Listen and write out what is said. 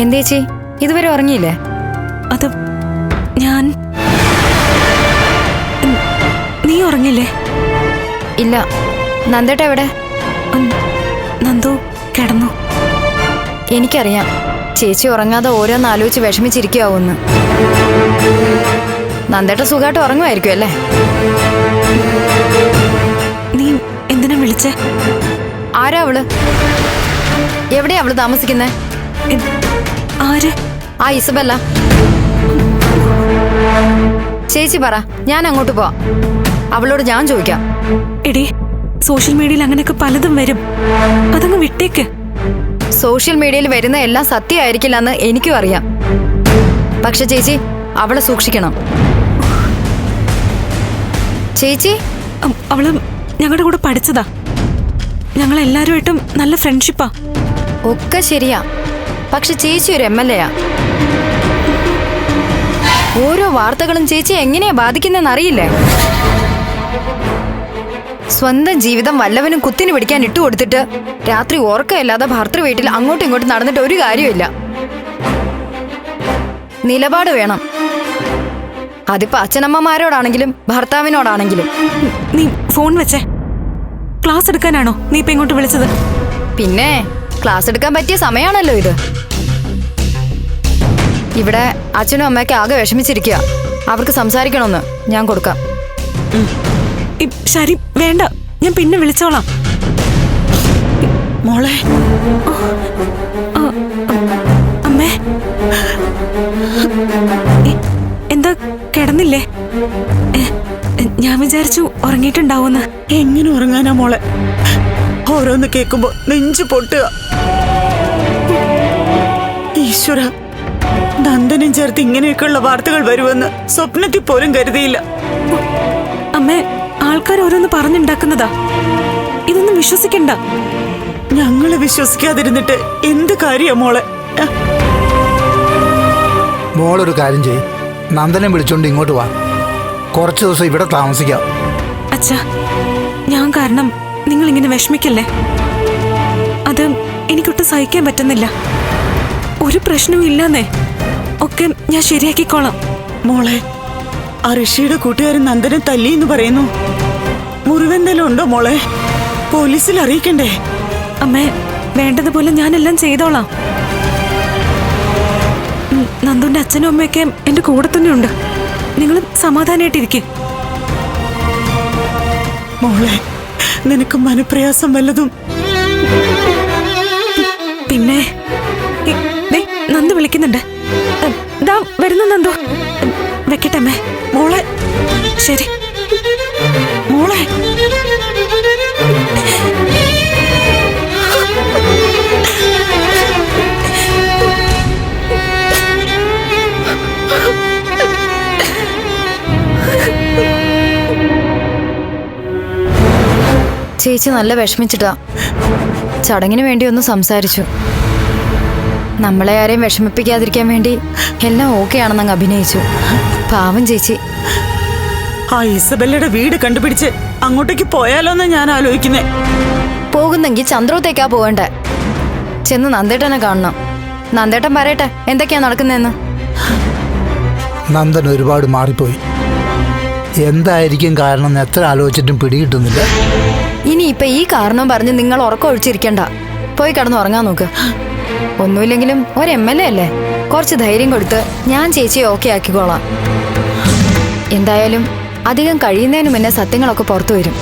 എന്തേച്ചി ഇതുവരെ ഉറങ്ങിയില്ലേ? അത് ഞാൻ നീ ഉറങ്ങില്ലേ? ഇല്ല. നന്ദേട്ട എവിടെ? നന്ദു കിടന്നു. എനിക്കറിയാം ചേച്ചി ഉറങ്ങാതെ ഓരോന്ന് ആലോചിച്ച് വിഷമിച്ചിരിക്കാവൂന്ന്. നന്ദേട്ട സുഖമായിട്ട് ഉറങ്ങുമായിരിക്കും അല്ലേ? നീ എന്തിനാ വിളിച്ചേ? ആരാ അവള്? എവിടെയാ അവള് താമസിക്കുന്നേ? ആര്? ആ ഇസബല്ല. ചേച്ചി പറ, ഞാൻ അങ്ങോട്ട് പോവാം. അവളോട് ഞാൻ ചോദിക്കാം. എടി, സോഷ്യൽ മീഡിയയിൽ അങ്ങനെയൊക്കെ പലതും വരും, അതങ്ങ് വിട്ടേക്ക്. സോഷ്യൽ മീഡിയയിൽ വരുന്ന എല്ലാം സത്യമായിരിക്കില്ല എന്ന് എനിക്കും അറിയാം. പക്ഷെ ചേച്ചി അവളെ സൂക്ഷിക്കണം. ചേച്ചി അവള് ഞങ്ങളുടെ കൂടെ പഠിച്ചതാ. ഞങ്ങളെല്ലാരുമായിട്ടും നല്ല ഫ്രണ്ട്ഷിപ്പാ. ഒക്കെ ശരിയാ, പക്ഷെ ചേച്ചി ഒരു MLA. ഓരോ വാർത്തകളും ചേച്ചി എങ്ങനെയാ ബാധിക്കുന്നെന്ന് അറിയില്ലേ? സ്വന്തം ജീവിതം വല്ലവനും കുത്തിന് പിടിക്കാൻ ഇട്ടുകൊടുത്തിട്ട് രാത്രി ഓർക്കമില്ലാതെ ഭർത്തൃ വീട്ടിൽ അങ്ങോട്ടും ഇങ്ങോട്ടും നടന്നിട്ട് ഒരു കാര്യമില്ല. നിലപാട് വേണം. അതിപ്പോ അച്ഛനമ്മമാരോടാണെങ്കിലും ഭർത്താവിനോടാണെങ്കിലും. നീ ഫോൺ വെച്ചേ. ക്ലാസ് എടുക്കാനാണോ നീ ഇപ്പൊ ഇങ്ങോട്ട് വിളിച്ചത്? പിന്നെ ക്ലാസ് എടുക്കാൻ പറ്റിയ സമയമാണല്ലോ ഇത്. ഇവിടെ അച്ഛനും അമ്മയൊക്കെ ആകെ വിഷമിച്ചിരിക്കുക. അവർക്ക് സംസാരിക്കണമെന്ന് ഞാൻ കൊടുക്കാം. ശരി, വേണ്ട, ഞാൻ പിന്നെ വിളിച്ചോളാം. മോളെ. അമ്മേ, എന്താ കിടന്നില്ലേ? ഞാൻ വിചാരിച്ചു ഉറങ്ങിയിട്ടുണ്ടാവുമെന്ന്. എങ്ങനെ ഉറങ്ങാനാ മോളെ? ഓരോന്ന് കേൾക്കുമ്പോ നെഞ്ചു പൊട്ടുക. ഈശ്വര, നന്ദനും ചേർത്ത് ഇങ്ങനെയൊക്കെയുള്ള വാർത്തകൾ വരുമെന്ന് സ്വപ്നത്തിൽ പോലും കരുതിയില്ല. അമ്മേ, ആൾക്കാർ ഓരോന്ന് പറഞ്ഞുണ്ടാക്കുന്നതാ. ഇതൊന്നും വിശ്വസിക്കണ്ട. ഞങ്ങള് വിശ്വസിക്കാതിരുന്നിട്ട് എന്ത് കാര്യാ മോളെ? മോളൊരു കാര്യം ചെയ്യ്, നന്ദനെ വിളിച്ചോണ്ട് ഇങ്ങോട്ട് വാ. കുറച്ചു ദിവസം ഇവിടെ താമസിക്കാം. അച്ഛാ, ഞാൻ കാരണം നിങ്ങൾ ഇങ്ങനെ വിഷമിക്കല്ലേ. അത് എനിക്കൊട്ടും സഹിക്കാൻ പറ്റുന്നില്ല. ഒരു പ്രശ്നവും ഇല്ലെന്നേ. ഒക്കെ ഞാൻ ശരിയാക്കിക്കോളാം. മോളെ, ആ ഋഷിയുടെ കൂട്ടുകാരൻ നന്ദനെ തല്ലി എന്ന് പറയുന്നു. മുറിവെന്തെങ്കിലും ഉണ്ടോ മോളെ? പോലീസിൽ അറിയിക്കണ്ടേ? അമ്മേ, വേണ്ടതുപോലെ ഞാനെല്ലാം ചെയ്തോളാം. നന്ദുന്റെ അച്ഛനും അമ്മയൊക്കെ എന്റെ കൂടെ തന്നെ ഉണ്ട്. നിങ്ങൾ സമാധാനായിട്ടിരിക്കും. മോളെ, നിനക്ക് മനപ്രയാസം വല്ലതും? പിന്നെ നന്ദു വിളിക്കുന്നുണ്ട്. ദാ വരുന്നു നന്ദു. വെക്കട്ടെ അമ്മേ. മോളെ, ശരി മോളെ. ചേച്ചി നല്ല വിഷമിച്ചിട്ടാ. ചടങ്ങിന് വേണ്ടി ഒന്ന് സംസാരിച്ചു. നമ്മളെ ആരെയും വിഷമിപ്പിക്കാതിരിക്കാൻ വേണ്ടി എല്ലാം ഓക്കെ ആണെന്നങ്ങ് അഭിനയിച്ചു. പാവം ചേച്ചി. ആ ഇസബല്ലയുടെ വീട് കണ്ടുപിടിച്ച് അങ്ങോട്ടേക്ക് പോയാലോന്ന് ഞാൻ ആലോചിക്കുന്നേ. പോകുന്നെങ്കിൽ ചന്ദ്രോത്തേക്കാ പോകണ്ടേ. ചെന്ന് നന്ദേട്ടനെ കാണണം. നന്ദേട്ടൻ പറയട്ടെ എന്തൊക്കെയാ നടക്കുന്നതെന്ന്. നന്ദൻ ഒരുപാട് മാറിപ്പോയി. എന്തായിരിക്കും കാരണം എത്ര ആലോചിച്ചിട്ടും പിടികിട്ടുന്നില്ല. ഇനിയിപ്പൊ ഈ കാരണം പറഞ്ഞ് നിങ്ങൾ ഉറക്കം ഒഴിച്ചിരിക്കണ്ട. പോയി കിടന്ന് ഉറങ്ങാൻ നോക്ക്. ഒന്നുമില്ലെങ്കിലും ഒരു MLA അല്ലേ, കുറച്ച് ധൈര്യം കൊടുത്ത് ഞാൻ ചേച്ചിയെ ഓക്കെ ആക്കിക്കോളാം. എന്തായാലും അധികം കഴിയുന്നതിന് മുന്നേ സത്യങ്ങളൊക്കെ പുറത്തു വരും.